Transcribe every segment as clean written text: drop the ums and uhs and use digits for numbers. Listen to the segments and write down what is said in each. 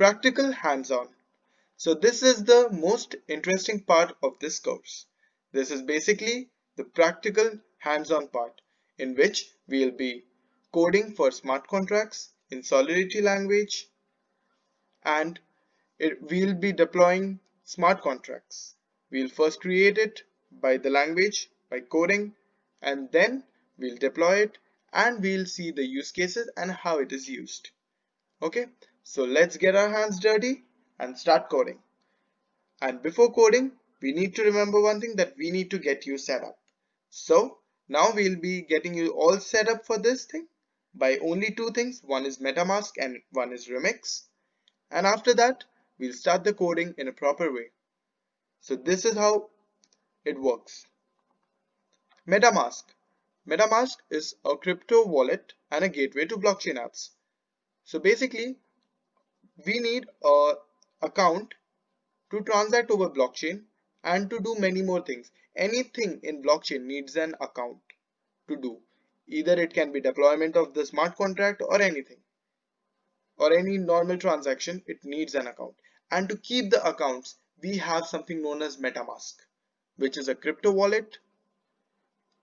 Practical hands-on. So this is the most interesting part of this course. This is basically the practical hands-on part in which we'll be coding for smart contracts in Solidity language, and we'll be deploying smart contracts. We'll first create it by the language, by coding, and then we'll deploy it and we'll see the use cases and how it is used. Okay, so let's get our hands dirty and start coding. And before coding, we need to remember one thing, that we need to get you set up. So now we'll be getting you all set up for this thing by only two things. One is Metamask and one is Remix. And after that, we'll start the coding in a proper way. So this is how it works. Metamask. Metamask is a crypto wallet and a gateway to blockchain apps. So basically, we need a account to transact over blockchain and to do many more things. Anything in blockchain needs an account to do. Either it can be deployment of the smart contract or anything, or any normal transaction, it needs an account. And to keep the accounts, we have something known as Metamask, which is a crypto wallet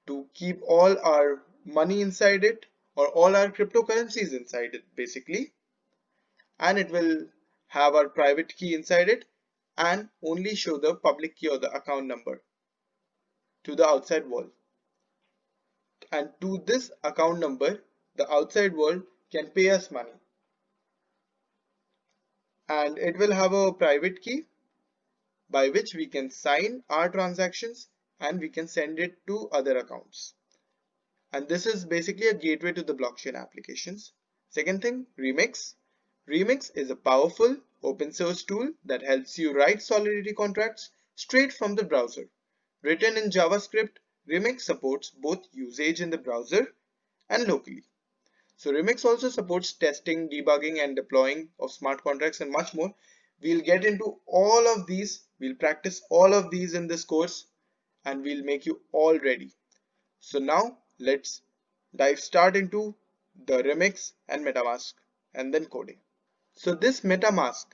to keep all our money inside it, or all our cryptocurrencies inside it basically. And it will have our private key inside it and only show the public key or the account number to the outside world. And to this account number, the outside world can pay us money. And it will have a private key by which we can sign our transactions and we can send it to other accounts. And this is basically a gateway to the blockchain applications. Second thing, Remix. Remix is a powerful open source tool that helps you write Solidity contracts straight from the browser. Written in JavaScript, Remix supports both usage in the browser and locally. So Remix also supports testing, debugging and deploying of smart contracts and much more. We'll get into all of these. We'll practice all of these in this course and we'll make you all ready. So now let's start into the Remix and Metamask and then coding. So this Metamask,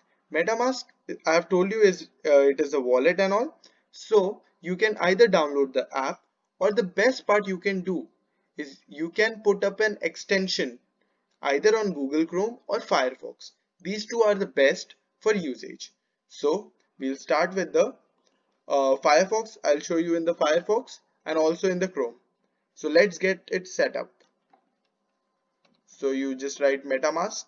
I have told you is it is a wallet and all. So you can either download the app, or the best part you can do is you can put up an extension either on Google Chrome or Firefox. These two are the best for usage. So we'll start with the Firefox. I'll show you in the Firefox and also in the Chrome. So let's get it set up. So you just write Metamask,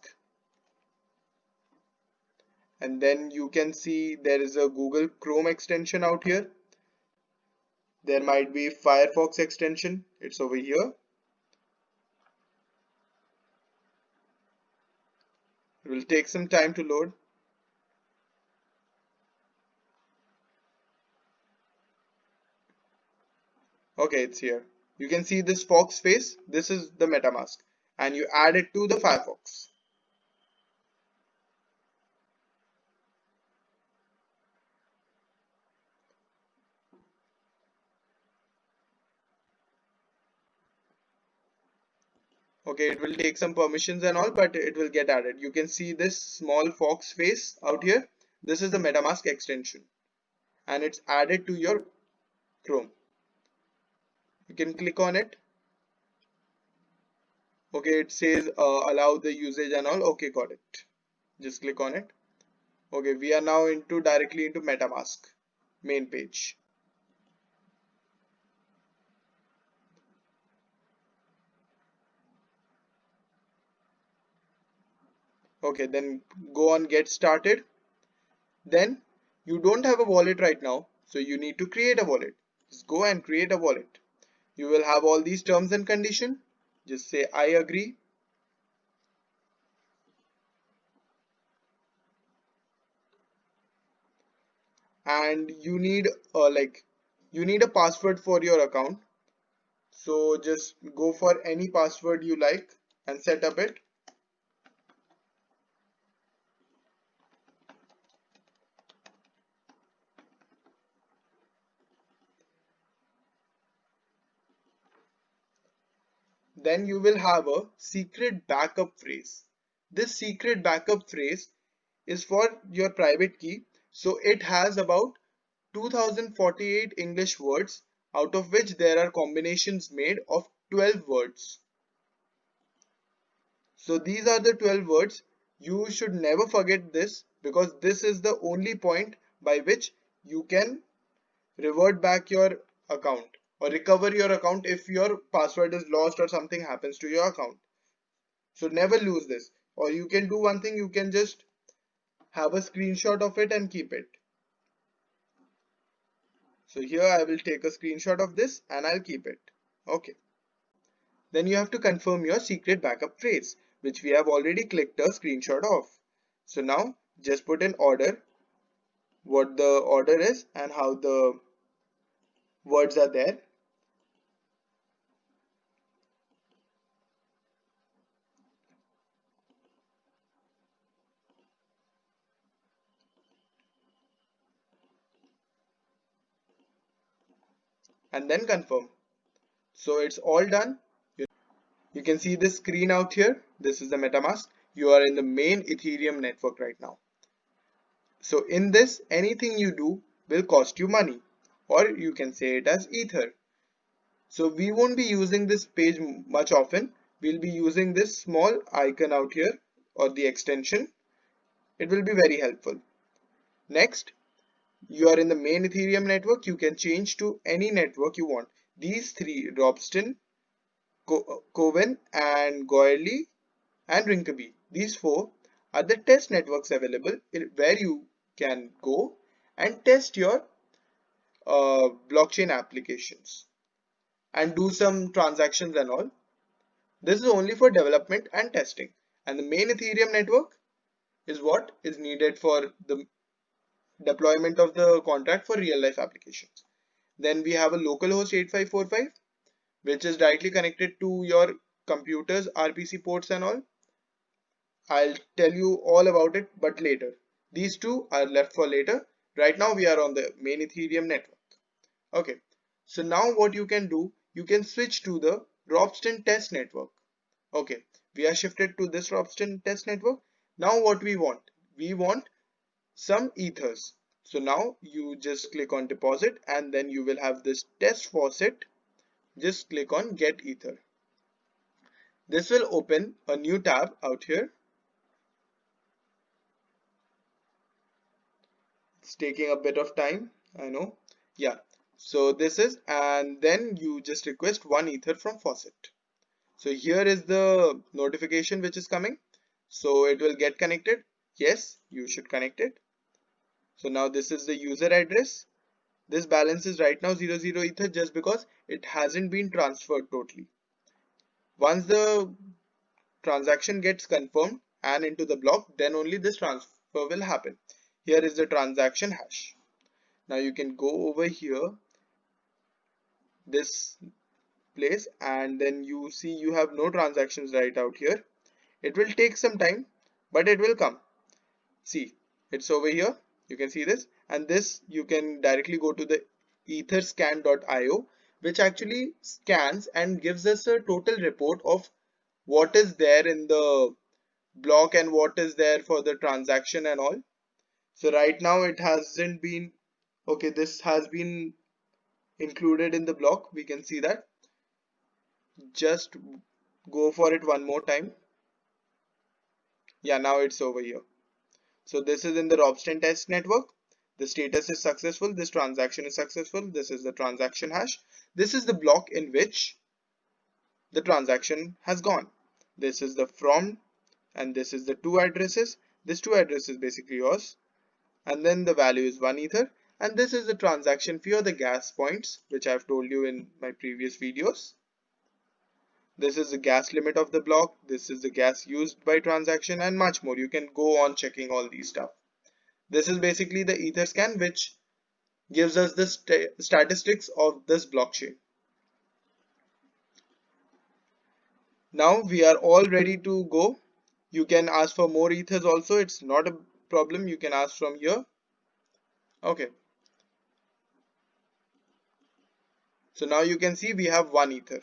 and then you can see there is a Google Chrome extension out here. There might be Firefox extension, it's over here. It will take some time to load. Okay, it's here. You can see this fox face. This is the Metamask, and you add it to the Firefox. Okay, it will take some permissions and all, but it will get added. You can see this small fox face out here. This is the Metamask extension, and it's added to your Chrome. You can click on it. Okay, it says allow the usage and all. Okay, got it. Just click on it. Okay, we are now directly into Metamask main page. Okay, then go on get started. Then you don't have a wallet right now, so you need to create a wallet. Just go and create a wallet. You will have all these terms and conditions. Just say I agree. And you need a password for your account. So just go for any password you like and set up it. Then you will have a secret backup phrase. This secret backup phrase is for your private key. So it has about 2048 English words, out of which there are combinations made of 12 words. So these are the 12 words. You should never forget this, because this is the only point by which you can revert back your account or recover your account if your password is lost or something happens to your account. So never lose this. Or you can do one thing, you can just have a screenshot of it and keep it. So here I will take a screenshot of this and I'll keep it. Okay. Then you have to confirm your secret backup phrase, which we have already clicked a screenshot of. So now just put in order, what the order is and how the words are there. And then confirm. So it's all done. You can see this screen out here. This is the Metamask. You are in the main Ethereum network right now. So in this, anything you do will cost you money, or you can say it as Ether. So we won't be using this page much often. We'll be using this small icon out here, or the extension. It will be very helpful. Next, you are in the main Ethereum network. You can change to any network you want. These three, Robston, Coven and Goerli and Rinkeby. These four are the test networks available where you can go and test your blockchain applications and do some transactions and all. This is only for development and testing. And the main Ethereum network is what is needed for the deployment of the contract for real life applications. Then we have a localhost 8545, which is directly connected to your computer's RPC ports and all. I'll tell you all about it, but later. These two are left for later. Right now we are on the main Ethereum network. Okay. So now what you can do, you can switch to the Robston test network. Okay. We are shifted to this Robston test network. Now what we want? We want some ethers. So now you just click on deposit and then you will have this test faucet. Just click on get ether. This will open a new tab out here. It's taking a bit of time, I know. Yeah, so this is, and then you just request one ether from faucet. So here is the notification which is coming. So it will get connected. Yes, you should connect it. So now this is the user address. This balance is right now 00 ether just because it hasn't been transferred totally. Once the transaction gets confirmed and into the block, then only this transfer will happen. Here is the transaction hash. Now you can go over here, this place, and then you see you have no transactions right out here. It will take some time, but it will come. See, it's over here. You can see this, and this you can directly go to the etherscan.io, which actually scans and gives us a total report of what is there in the block and what is there for the transaction and all. So right now it hasn't been, okay, this has been included in the block. We can see that. Just go for it one more time. Yeah, now it's over here. So this is in the Robston test network. The status is successful. This transaction is successful. This is the transaction hash. This is the block in which the transaction has gone. This is the from, and this is the two addresses. This two addresses basically yours. And then the value is 1 ether, and this is the transaction fee or the gas points, which I've told you in my previous videos. This is the gas limit of the block, this is the gas used by transaction, and much more. You can go on checking all these stuff. This is basically the Etherscan, which gives us the statistics of this blockchain. Now we are all ready to go. You can ask for more ethers also, it's not a problem. You can ask from here. Okay. So now you can see we have 1 ether.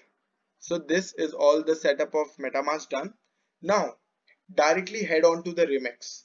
So this is all the setup of Metamask done. Now directly head on to the Remix.